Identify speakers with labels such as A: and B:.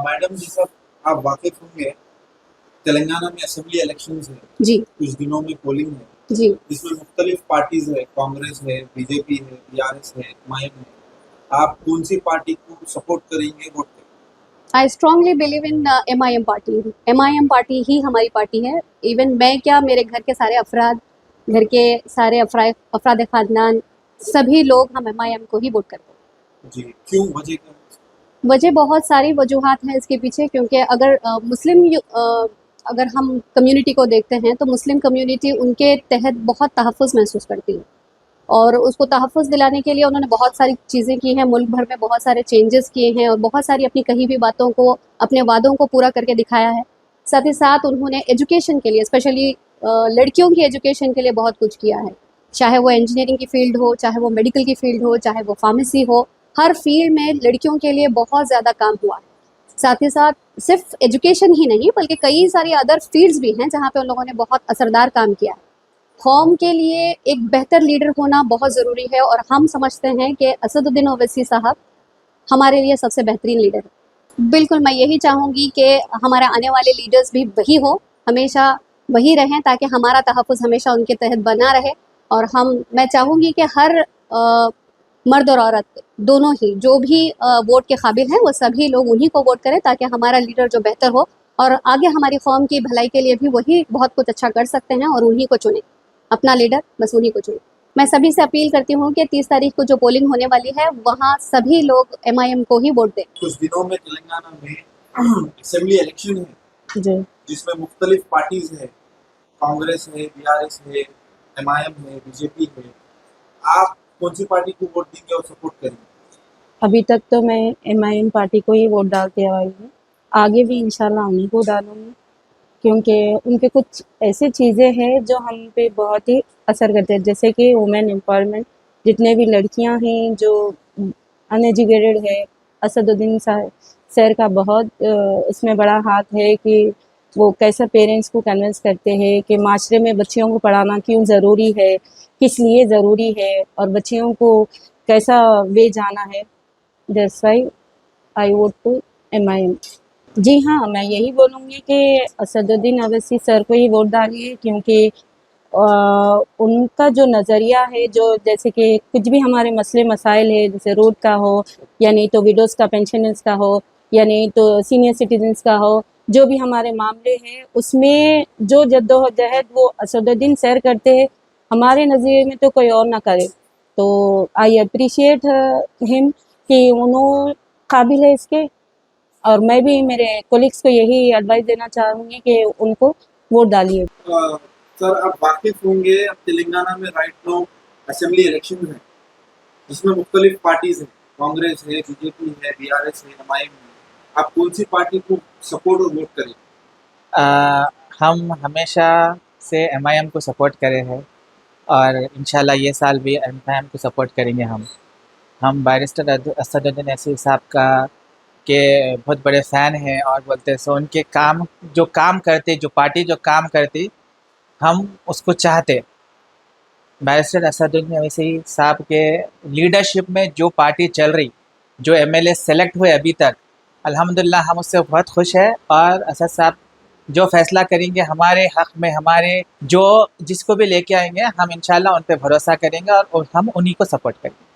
A: Madam जैसा आप वाकिफ होंगे, तेलंगाना में असेंबली इलेक्शंस है,
B: जी
A: कुछ दिनों में पोलिंग है,
B: जी।
A: जिसमें मुख्तलिफ पार्टीज है, कांग्रेस है, बीजेपी है, बीआरएस है, एमआईएम है। आप कौन सी पार्टी को सपोर्ट करेंगे वोट करेंगे?
B: I strongly believe in MIM party. MIM party ही हमारी पार्टी है। इवन मैं क्या, मेरे घर के सारे अफराद, घर के सारे अफराद खानदान, सभी लोग हम MIM को ही वोट करते हैं।
A: जी, क्यों, वजह क्या है?
B: वजह बहुत सारी वजूहात हैं इसके पीछे, क्योंकि अगर अगर हम कम्युनिटी को देखते हैं तो मुस्लिम कम्युनिटी उनके तहत बहुत तहफ़्फ़ुज़ महसूस करती है, और उसको तहफ़्फ़ुज़ दिलाने के लिए उन्होंने बहुत सारी चीज़ें की हैं, मुल्क भर में बहुत सारे चेंजेस किए हैं और बहुत सारी अपनी कही भी बातों को, अपने वादों को पूरा करके दिखाया है। साथ ही साथ उन्होंने एजुकेशन के लिए, स्पेशली लड़कियों की एजुकेशन के लिए बहुत कुछ किया है। चाहे वो इंजीनियरिंग की फ़ील्ड हो, चाहे वो मेडिकल की फ़ील्ड हो, चाहे वो फ़ार्मेसी हो, हर फ़ील्ड में लड़कियों के लिए बहुत ज़्यादा काम हुआ है। साथ ही साथ सिर्फ एजुकेशन ही नहीं, बल्कि कई सारी अदर फ़ील्ड्स भी हैं जहाँ पे उन लोगों ने बहुत असरदार काम किया है। कौम के लिए एक बेहतर लीडर होना बहुत ज़रूरी है, और हम समझते हैं कि असदुद्दीन ओवैसी साहब हमारे लिए सबसे बेहतरीन लीडर है। बिल्कुल, मैं यही चाहूँगी कि हमारे आने वाले लीडर्स भी वही हों, हमेशा वही रहें, ताकि हमारा तहफ़्फ़ुज़ हमेशा उनके तहत बना रहे। और मैं चाहूँगी कि हर मर्द और औरत दोनों ही, जो भी वोट के काबिल हैं, वो सभी लोग उन्हीं को वोट करें, ताकि हमारा लीडर जो बेहतर हो, और आगे हमारी कौम की भलाई के लिए भी वही बहुत कुछ अच्छा कर सकते हैं, और उन्हीं को चुनें। अपना लीडर बस उन्हीं को चुनें। मैं सभी से अपील करती हूँ कि 30 तारीख को जो पोलिंग होने वाली है, वहाँ सभी लोग MIM को ही वोट दें।
A: कुछ दिनों में तेलंगाना में असेंबली इलेक्शन है,
B: जी।
A: जिसमें मुख्तलिफ पार्टीज है, कांग्रेस है, बीआरएस है, एमआईएम है, बीजेपी है। आप कौन सी पार्टी को वोट देंगे और सपोर्ट करेंगे?
C: अभी तक तो मैं MIM पार्टी को ही वोट डालते आई हूँ। आगे भी इंशाल्लाह उन्हीं को डालूँगी, क्योंकि उनके कुछ ऐसी चीज़ें हैं जो हम पे बहुत ही असर करते हैं, जैसे कि वुमेन एम्पावरमेंट। जितने भी लड़कियां हैं जो अनएजुकेटेड है, असदुद्दीन सर का बहुत उसमें बड़ा हाथ है कि वो कैसा पेरेंट्स को कन्विंस करते हैं कि माशरे में बच्चियों को पढ़ाना क्यों ज़रूरी है, किस लिए ज़रूरी है, और बच्चियों को कैसा वे जाना है। That's why I vote to MIM। जी हाँ, मैं यही बोलूँगी कि असदुद्दीन ओवैसी सर को ही वोट डालिए, क्योंकि उनका जो नज़रिया है, जो जैसे कि कुछ भी हमारे मसले मसाइल है, जैसे रोड का हो, या नहीं तो विडोज़ का, पेंशनर्स का हो, या नहीं तो सीनियर सिटीजन्स का हो, जो भी हमारे मामले हैं, उसमें जो जद्दोजहद वो असदुद्दीन सर करते हैं, हमारे नज़रिए में तो कोई और ना करे। तो आई अप्रिशिएट हिम कि उन्हों काबिल है इसके, और मैं भी मेरे कोलिग्स को यही एडवाइस देना चाहूँगी कि उनको वोट डालिए।
A: सर, आप वाकिफ होंगे, अब तेलंगाना में राइट नाउ असेंबली इलेक्शन है, जिसमें मुख्तलिफ पार्टीज है, कांग्रेस है, बीजेपी है, बीआरएस है, एमआईएम है। आप कौन सी पार्टी को सपोर्ट और वोट करें?
D: हम हमेशा से MIM को सपोर्ट करे हैं, और इंशाल्लाह ये साल भी MIM को सपोर्ट करेंगे हम बैरिस्टर असदुद्दीन ओवैसी साहब का के बहुत बड़े फ़ैन हैं, और बोलते हैं सो उनके काम करते, जो पार्टी जो काम करती, हम उसको चाहते। बैरिस्टर असदुद्दीन ओवैसी साहब के लीडरशिप में जो पार्टी चल रही, जो MLA सेलेक्ट हुए अभी तक, अल्हम्दुलिल्लाह हम उससे बहुत खुश हैं। और असद साहब जो फैसला करेंगे हमारे हक़ में, हमारे जो जिसको भी लेके आएंगे, हम इंशाल्लाह उन पे भरोसा करेंगे और हम उन्हीं को सपोर्ट करेंगे।